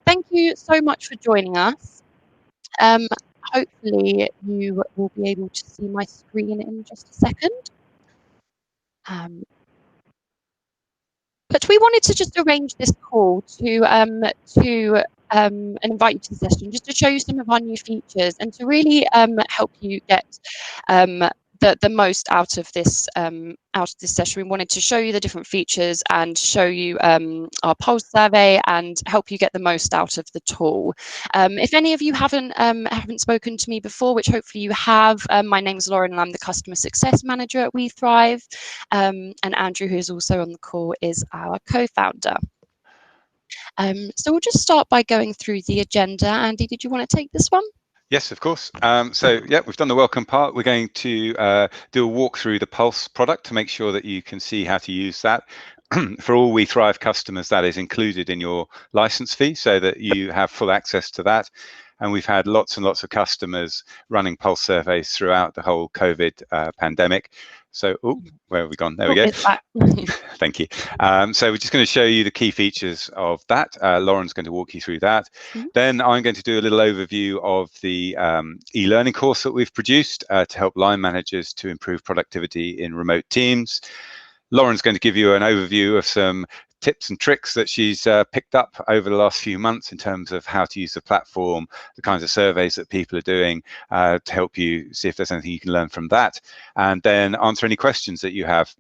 thank you so much for joining us. Hopefully you will be able to see my screen in just a second. But we wanted to just arrange this call to invite you to the session, just to show you some of our new features and to really help you get the most out of this session. We wanted to show you the different features and show you our pulse survey and help you get the most out of the tool. If any of you haven't spoken to me before, which hopefully you have, my name's Lauren and I'm the Customer Success Manager at WeThrive. And Andrew, who's also on the call, is our co-founder. So we'll just start by going through the agenda. Andy, did you want to take this one? Yes, of course. So yeah, we've done the welcome part. We're going to do a walk through the Pulse product to make sure that you can see how to use that. For all WeThrive customers, that is included in your license fee so that you have full access to that. And we've had lots and lots of customers running pulse surveys throughout the whole COVID pandemic. So, where have we gone? There we go. Thank you. So we're just going to show you the key features of that. Lauren's going to walk you through that. Then I'm going to do a little overview of the e-learning course that we've produced to help line managers to improve productivity in remote teams. Lauren's going to give you an overview of some tips and tricks that she's picked up over the last few months in terms of how to use the platform, the kinds of surveys that people are doing to help you see if there's anything you can learn from that, and then answer any questions that you have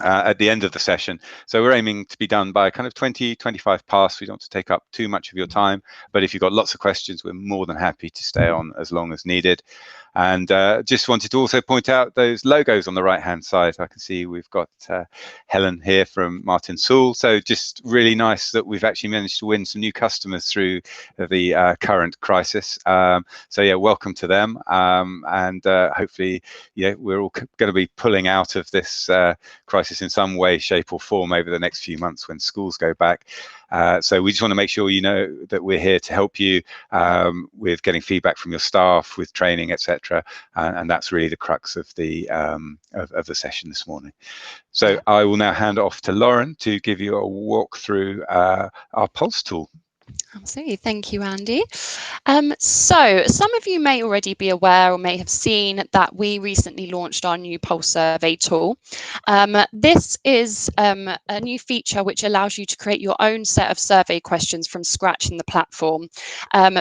at the end of the session. So we're aiming to be done by kind of 20-25 past. We don't want to take up too much of your time, but if you've got lots of questions, we're more than happy to stay on as long as needed. And just wanted to also point out those logos on the right hand side. I can see we've got Helen here from Martin Sewell. So just really nice that we've actually managed to win some new customers through the current crisis. So yeah, welcome to them. And hopefully, yeah, we're all going to be pulling out of this crisis in some way, shape or form over the next few months when schools go back. So we just want to make sure you know that we're here to help you with getting feedback from your staff, with training, etc. And that's really the crux of the session this morning. So I will now hand off to Lauren to give you a walk through our Pulse tool. Absolutely. Thank you, Andy. So some of you may already be aware or may have seen that we recently launched our new Pulse survey tool. This is a new feature which allows you to create your own set of survey questions from scratch in the platform.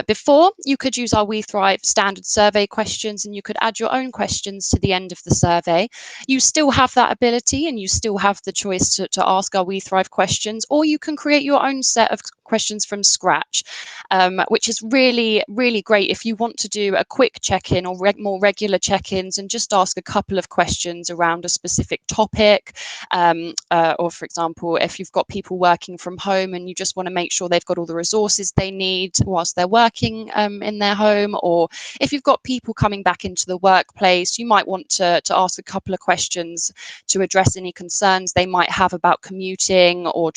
Before, you could use our WeThrive standard survey questions and you could add your own questions to the end of the survey. You still have that ability and you still have the choice to ask our WeThrive questions, or you can create your own set of questions from scratch, which is really, really great if you want to do a quick check-in or more regular check-ins and just ask a couple of questions around a specific topic. Or for example, if you've got people working from home and you just want to make sure they've got all the resources they need whilst they're working in their home, or if you've got people coming back into the workplace, you might want to ask a couple of questions to address any concerns they might have about commuting or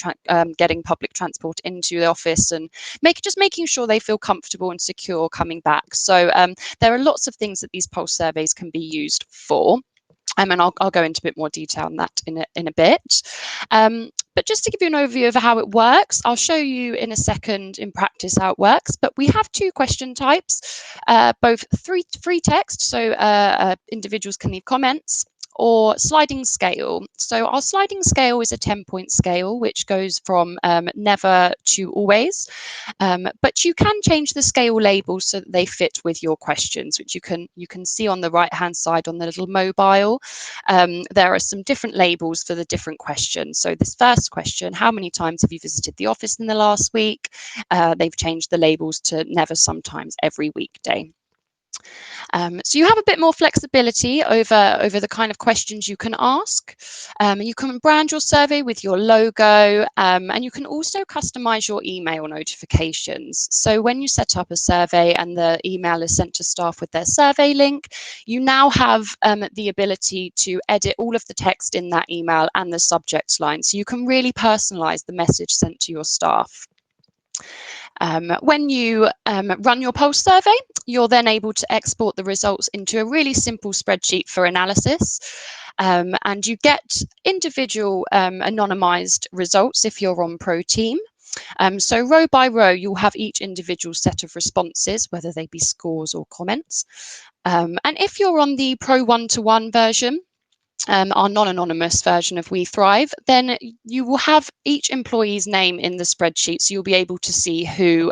getting public transport into the office, and making sure they feel comfortable and secure coming back. So there are lots of things that these pulse surveys can be used for. And I'll go into a bit more detail on that in a bit. But just to give you an overview of how it works, I'll show you in a second in practice how it works. But we have two question types, both free text, so individuals can leave comments, or sliding scale. So our sliding scale is a 10-point scale, which goes from never to always. But you can change the scale labels so that they fit with your questions, which you can see on the right-hand side on the little mobile. There are some different labels for the different questions. So this first question, how many times have you visited the office in the last week? They've changed the labels to never, sometimes, every weekday. So you have a bit more flexibility over the kind of questions you can ask. You can brand your survey with your logo, and you can also customize your email notifications. So when you set up a survey and the email is sent to staff with their survey link, you now have the ability to edit all of the text in that email and the subject line. So you can really personalize the message sent to your staff. When you run your Pulse survey, you're then able to export the results into a really simple spreadsheet for analysis. And you get individual anonymized results if you're on Pro Team. So row by row, you'll have each individual set of responses, whether they be scores or comments. And if you're on the Pro One-to-One version, our non-anonymous version of WeThrive, then you will have each employee's name in the spreadsheet, so you'll be able to see who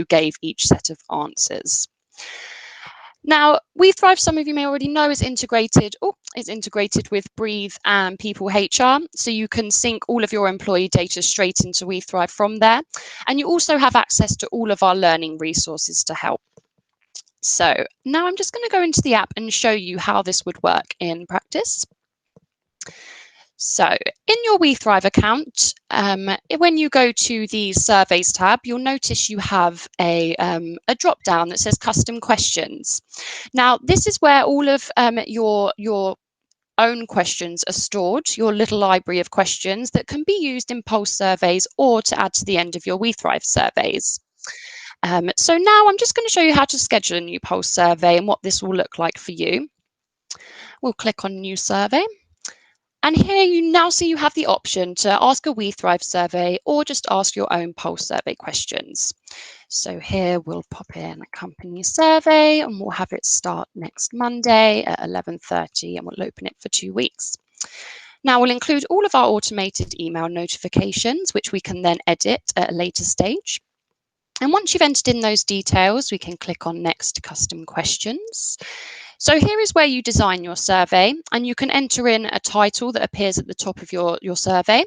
gave each set of answers. Now, WeThrive, some of you may already know, is integrated with Breathe and People HR, so you can sync all of your employee data straight into WeThrive from there, and you also have access to all of our learning resources to help. So now I'm just going to go into the app and show you how this would work in practice. So in your WeThrive account, when you go to the surveys tab, you'll notice you have a drop down that says custom questions. Now, this is where all of your own questions are stored, your little library of questions that can be used in Pulse surveys or to add to the end of your WeThrive surveys. So now I'm just going to show you how to schedule a new Pulse survey and what this will look like for you. We'll click on New Survey. And here you now see you have the option to ask a WeThrive survey or just ask your own Pulse survey questions. So here we'll pop in a company survey and we'll have it start next Monday at 11:30 and we'll open it for 2 weeks. Now we'll include all of our automated email notifications, which we can then edit at a later stage. And once you've entered in those details, we can click on Next Custom Questions. So here is where you design your survey, and you can enter in a title that appears at the top of your survey.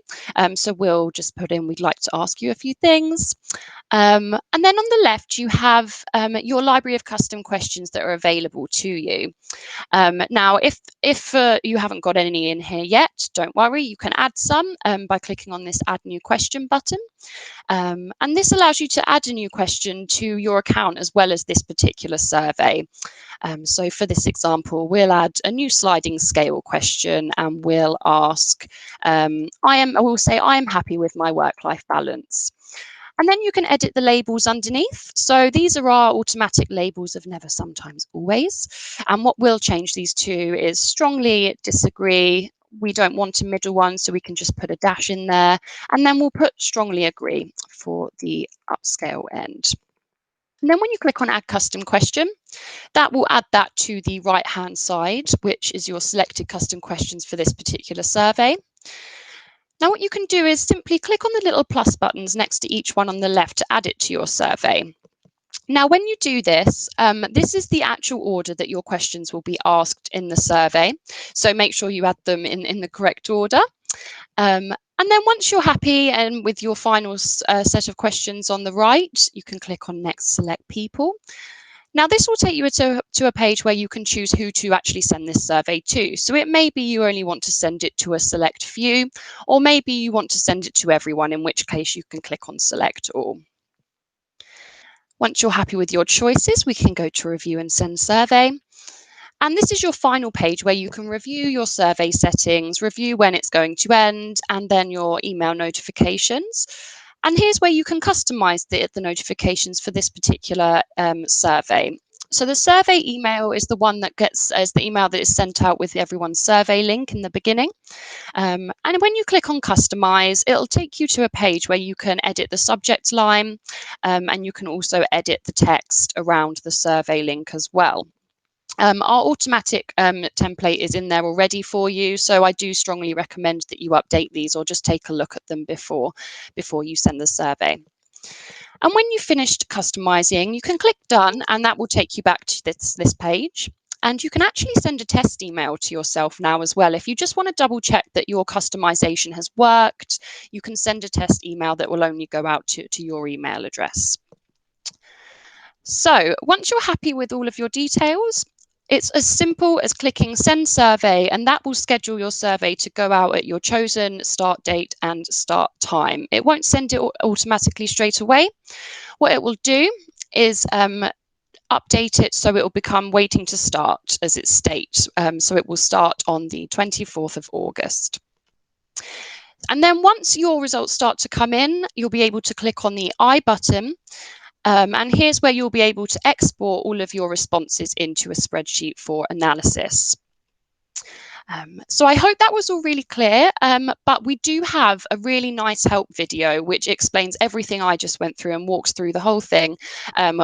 So we'll just put in, we'd like to ask you a few things. And then on the left, you have your library of custom questions that are available to you. Now, if you haven't got any in here yet, don't worry, you can add some by clicking on this Add New Question button. And this allows you to add a new question to your account as well as this particular survey. So for this example, we'll add a new sliding scale question and we'll ask, I will say, I am happy with my work-life balance. And then you can edit the labels underneath. So these are our automatic labels of never, sometimes, always. And what we'll change these to is strongly disagree. We don't want a middle one, so we can just put a dash in there. And then we'll put strongly agree for the upscale end. And then when you click on Add Custom Question, that will add that to the right-hand side, which is your selected custom questions for this particular survey. Now what you can do is simply click on the little plus buttons next to each one on the left to add it to your survey. Now, when you do this, this is the actual order that your questions will be asked in the survey. So make sure you add them in the correct order. And then once you're happy and with your final set of questions on the right, you can click on Next Select People. Now, this will take you to a page where you can choose who to actually send this survey to. So it may be you only want to send it to a select few, or maybe you want to send it to everyone, in which case you can click on Select All. Once you're happy with your choices, we can go to Review and Send Survey. And this is your final page where you can review your survey settings, review when it's going to end, and then your email notifications. And here's where you can customize the notifications for this particular survey. So the survey email is the one that is the email that is sent out with everyone's survey link in the beginning. And when you click on customize, it'll take you to a page where you can edit the subject line, and you can also edit the text around the survey link as well. Our automatic template is in there already for you, so I do strongly recommend that you update these or just take a look at them before you send the survey. And when you've finished customizing, you can click done, and that will take you back to this page. And you can actually send a test email to yourself now as well. If you just want to double check that your customization has worked, you can send a test email that will only go out to your email address. So once you're happy with all of your details, it's as simple as clicking Send Survey, and that will schedule your survey to go out at your chosen start date and start time. It won't send it automatically straight away. What it will do is update it so it will become waiting to start as it states. So it will start on the 24th of August. And then once your results start to come in, you'll be able to click on the I button. And here's where you'll be able to export all of your responses into a spreadsheet for analysis. So I hope that was all really clear, but we do have a really nice help video which explains everything I just went through and walks through the whole thing,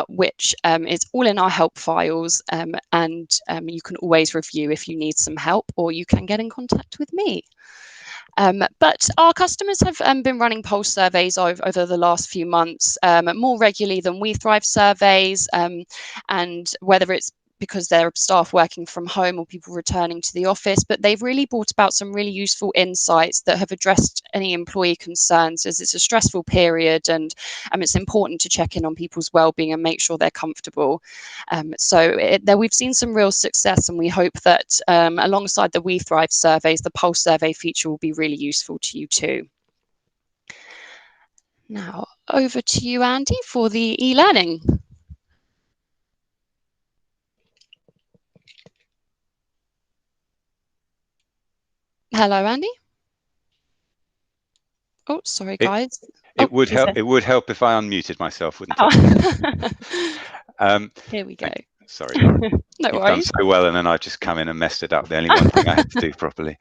which is all in our help files, and you can always review if you need some help, or you can get in contact with me. But our customers have been running pulse surveys over the last few months, more regularly than WeThrive surveys, and whether it's because there are staff working from home or people returning to the office, but they've really brought about some really useful insights that have addressed any employee concerns, as it's a stressful period, and it's important to check in on people's well-being and make sure they're comfortable. There we've seen some real success, and we hope that alongside the WeThrive surveys, the Pulse survey feature will be really useful to you too. Now over to you, Andy, for the e-learning. Hello, Andy. Oh, sorry, guys. It would help. It would help if I unmuted myself, wouldn't it? Here we go. Sorry, Lauren. No You've worries. done so well, and then I just come in and messed it up. The only one thing I had to do properly.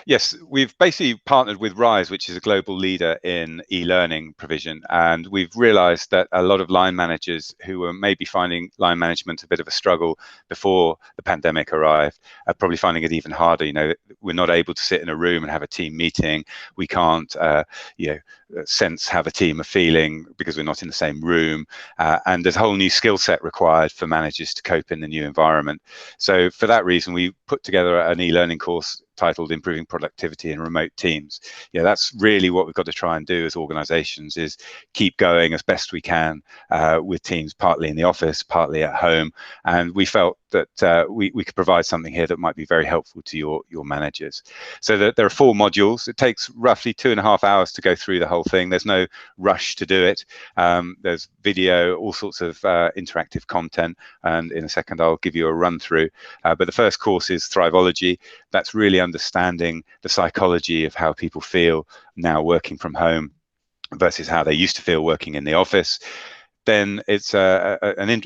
Yes, we've basically partnered with Rise, which is a global leader in e-learning provision, and we've realized that a lot of line managers who were maybe finding line management a bit of a struggle before the pandemic arrived are probably finding it even harder. You know, we're not able to sit in a room and have a team meeting. We can't, sense how the team are feeling because we're not in the same room, and there's a whole new skill set required for managers to cope in the new environment. So for that reason, we put together an e-learning course titled Improving Productivity in Remote Teams. Yeah, that's really what we've got to try and do as organizations, is keep going as best we can with teams, partly in the office, partly at home. And we felt that we could provide something here that might be very helpful to your managers. So that there are 4 modules. It takes roughly 2.5 hours to go through the whole thing. There's no rush to do it. There's video, all sorts of interactive content, and in a second I'll give you a run through. But the first course is Thriveology. That's really understanding the psychology of how people feel now working from home versus how they used to feel working in the office. Then it's a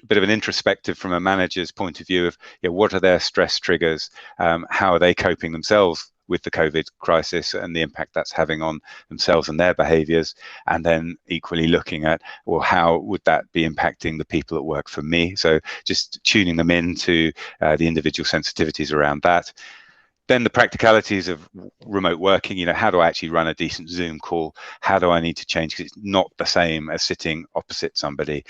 bit of an introspective from a manager's point of view of, what are their stress triggers, how are they coping themselves with the COVID crisis and the impact that's having on themselves and their behaviors, and then equally looking at, well, how would that be impacting the people that work for me? So just tuning them into the individual sensitivities around that. Then the practicalities of remote working, how do I actually run a decent Zoom call? How do I need to change? Because it's not the same as sitting opposite somebody,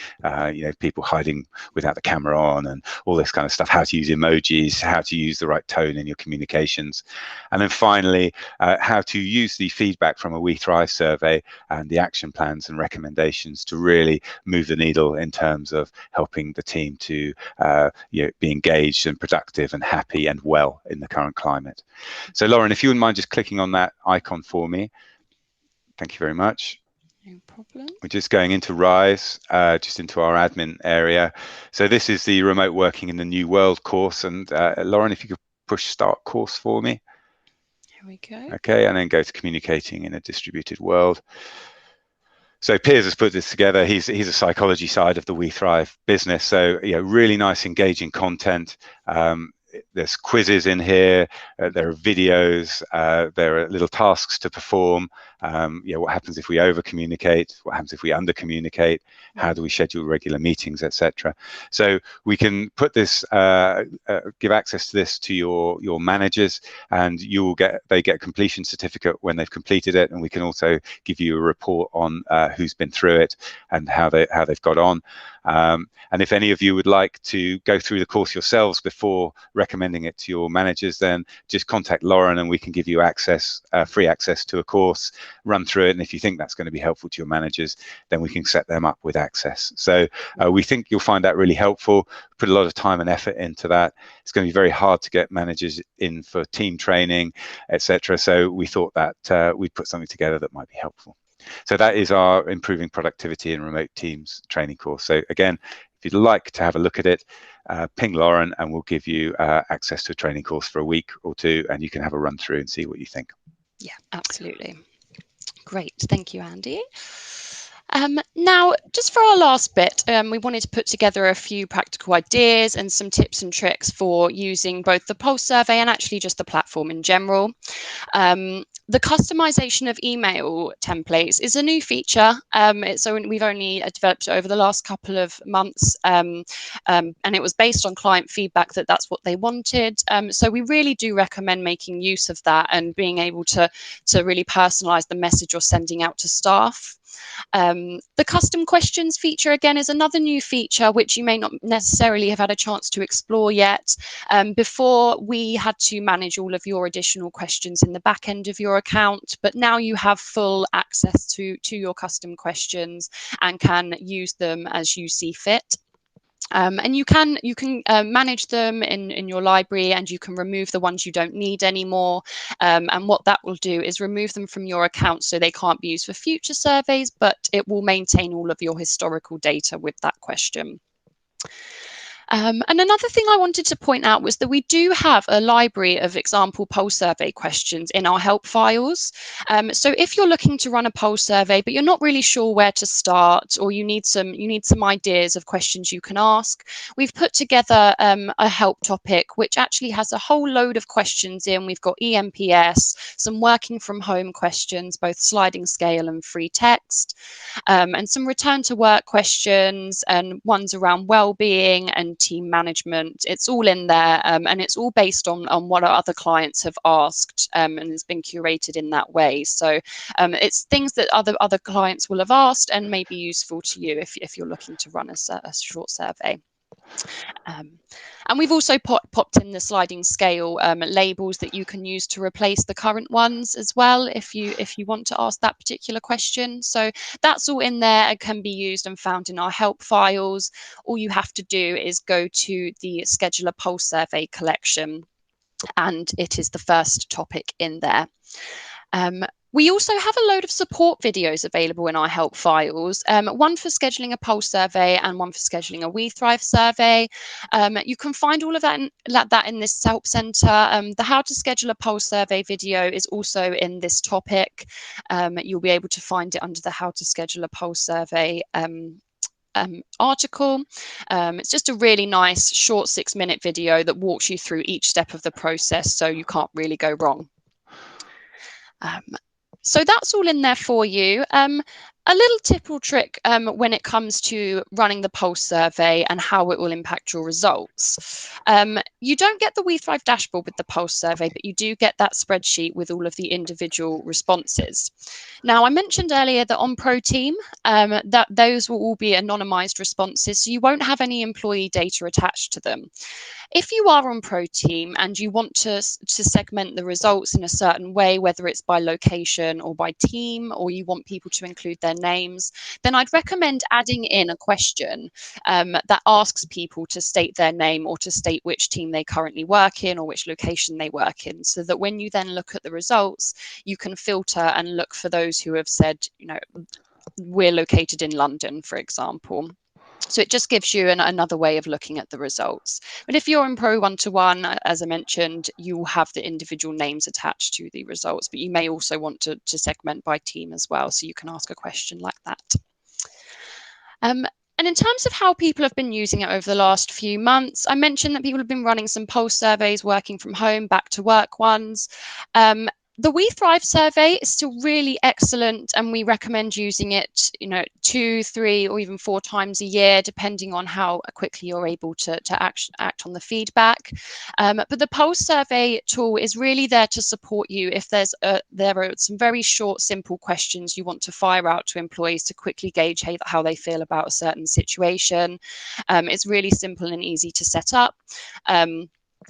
people hiding without the camera on and all this kind of stuff, how to use emojis, how to use the right tone in your communications. And then finally, how to use the feedback from a WeThrive survey and the action plans and recommendations to really move the needle in terms of helping the team to be engaged and productive and happy and well in the current climate. So Lauren, if you wouldn't mind just clicking on that icon for me. Thank you very much. No problem. We're just going into Rise, just into our admin area. So this is the Remote Working in the New World course. And Lauren, if you could push start course for me. Here we go. Okay, and then go to Communicating in a Distributed World. So Piers has put this together. He's a psychology side of the WeThrive business. So really nice, engaging content. There's quizzes in here, there are videos, there are little tasks to perform. What happens if we over communicate? What happens if we under communicate? How do we schedule regular meetings, etc.? So we can put this, give access to this to your managers, and they get a completion certificate when they've completed it, and we can also give you a report on who's been through it and how they've got on. And if any of you would like to go through the course yourselves before recommending it to your managers, then just contact Lauren and we can give you access, free access to a course, run through it. And if you think that's going to be helpful to your managers, then we can set them up with access. So we think you'll find that really helpful. Put a lot of time and effort into that. It's going to be very hard to get managers in for team training, etc. So we thought that we'd put something together that might be helpful. So that is our Improving Productivity in Remote Teams training course. So again, if you'd like to have a look at it, ping Lauren and we'll give you access to a training course for a week or 2, and you can have a run through and see what you think. Yeah, absolutely. Great. Thank you, Andy. Now, just for our last bit, we wanted to put together a few practical ideas and some tips and tricks for using both the Pulse survey and actually just the platform in general. The customization of email templates is a new feature. We've only developed it over the last couple of months, and it was based on client feedback that that's what they wanted. So we really do recommend making use of that and being able to really personalize the message you're sending out to staff. The custom questions feature, again, is another new feature which you may not necessarily have had a chance to explore yet. Before, we had to manage all of your additional questions in the back end of your account, but now you have full access to your custom questions and can use them as you see fit. And you can manage them in your library, and you can remove the ones you don't need anymore. And what that will do is remove them from your account so they can't be used for future surveys, but it will maintain all of your historical data with that question. And another thing I wanted to point out was that we do have a library of example poll survey questions in our help files. So if you're looking to run a poll survey, but you're not really sure where to start, or you need some ideas of questions you can ask, we've put together a help topic which actually has a whole load of questions in. We've got EMPS, some working from home questions, both sliding scale and free text, and some return to work questions and ones around well-being and team management. It's all in there, and it's all based on what our other clients have asked, and it's been curated in that way. So it's things that other clients will have asked and may be useful to you if you're looking to run a short survey. And we've also popped in the sliding scale labels that you can use to replace the current ones as well if you want to ask that particular question. So that's all in there and can be used and found in our help files. All you have to do is go to the Scheduler Pulse Survey collection, and it is the first topic in there. We also have a load of support videos available in our help files, one for scheduling a pulse survey and one for scheduling a WeThrive survey. You can find all of that in this help centre. The How to Schedule a Pulse Survey video is also in this topic. You'll be able to find it under the How to Schedule a Pulse Survey article. It's just a really nice short 6-minute video that walks you through each step of the process, so you can't really go wrong. So that's all in there for you. A little tip or trick when it comes to running the pulse survey and how it will impact your results. You don't get the WeThrive dashboard with the pulse survey, but you do get that spreadsheet with all of the individual responses. Now, I mentioned earlier that on Pro Team, that those will all be anonymized responses, so you won't have any employee data attached to them. If you are on Pro Team and you want to segment the results in a certain way, whether it's by location or by team, or you want people to include their names, then I'd recommend adding in a question that asks people to state their name or to state which team they currently work in or which location they work in, so that when you then look at the results, you can filter and look for those who have said, we're located in London, for example. So it just gives you another way of looking at the results. But if you're in Pro One-to-One, as I mentioned, you will have the individual names attached to the results, but you may also want to segment by team as well, so you can ask a question like that. And in terms of how people have been using it over the last few months, I mentioned that people have been running some pulse surveys, working from home, back to work ones. The WeThrive survey is still really excellent, and we recommend using it, 2, 3, or even 4 times a year, depending on how quickly you're able to act on the feedback. But the Pulse survey tool is really there to support you if there are some very short, simple questions you want to fire out to employees to quickly gauge how they feel about a certain situation. It's really simple and easy to set up.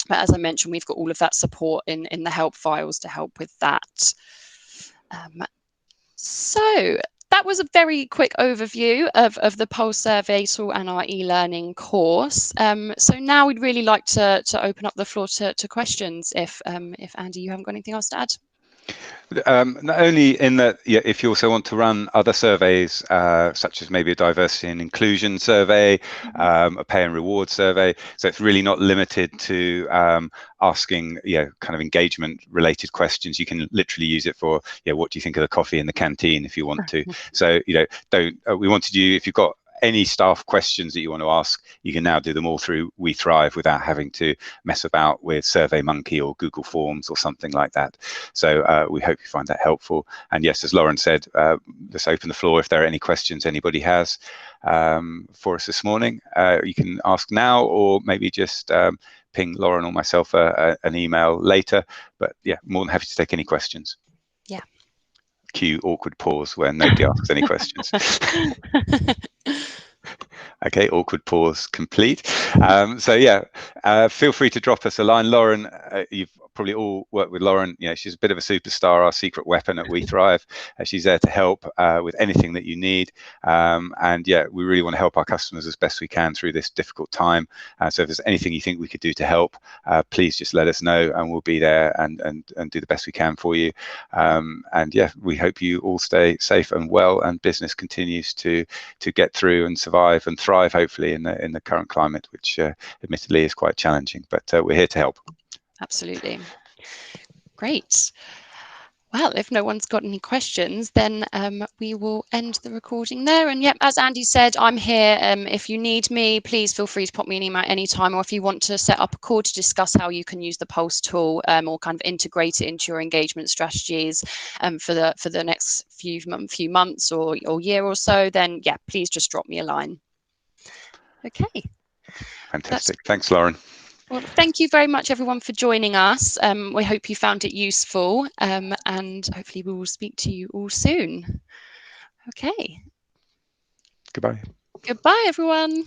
But as I mentioned, we've got all of that support in the help files to help with that. So that was a very quick overview of the Pulse survey tool and our e-learning course. So now we'd really like to open up the floor to questions if Andy, you haven't got anything else to add. Not only in that, yeah, if you also want to run other surveys, such as maybe a diversity and inclusion survey, a pay and reward survey, so it's really not limited to asking, kind of engagement-related questions. You can literally use it for, what do you think of the coffee in the canteen if you want to. So, don't. We wanted you, if you've got any staff questions that you want to ask, you can now do them all through WeThrive without having to mess about with SurveyMonkey or Google Forms or something like that. So we hope you find that helpful. And yes, as Lauren said, let's open the floor if there are any questions anybody has for us this morning. You can ask now, or maybe just ping Lauren or myself an email later. But yeah, more than happy to take any questions. Yeah. Cue awkward pause where nobody asks any questions. Okay, awkward pause complete. So yeah, feel free to drop us a line. Lauren, you've probably all worked with Lauren. She's a bit of a superstar, our secret weapon at WeThrive. She's there to help with anything that you need. And yeah, we really want to help our customers as best we can through this difficult time. So if there's anything you think we could do to help, please just let us know, and we'll be there and do the best we can for you. And yeah, we hope you all stay safe and well, and business continues to get through and survive and thrive, hopefully, in the current climate, which admittedly is quite challenging. But we're here to help. Absolutely. Great. Well, if no one's got any questions, then we will end the recording there. And yep, as Andy said, I'm here. If you need me, please feel free to pop me an email anytime, or if you want to set up a call to discuss how you can use the Pulse tool or kind of integrate it into your engagement strategies for the next few months or year or so, then yeah, please just drop me a line. Okay. Fantastic. Thanks, Lauren. Well, thank you very much, everyone, for joining us. We hope you found it useful, and hopefully we will speak to you all soon. Okay. Goodbye. Goodbye, everyone.